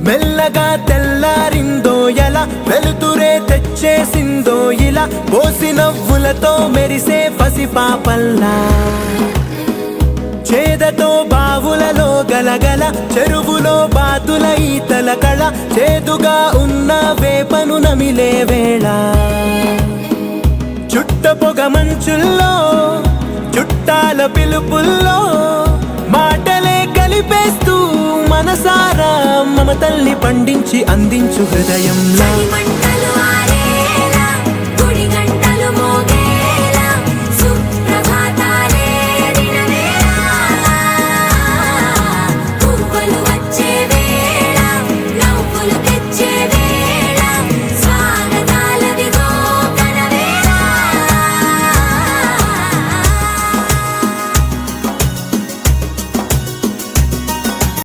మెల్లగా తెల్లారిందో ఎలా, వెలుతురే తెచ్చేసిందో ఇలా, పోసి నవ్వులతో మెరిసే పసిపాపల్లా. చేదతో బావులలో గలగల, చెరువులో బాతుల ఈతల కళ, చేదుగా ఉన్న వేపను నమిలే వేళ. చుట్ట పొగ మంచుల్లో, చుట్టాల పిలుపుల్లో, మాటలే కలిపేస్తూ మనసారా మమతల్ని పండించి అందించు హృదయంలో. చలిమంటలు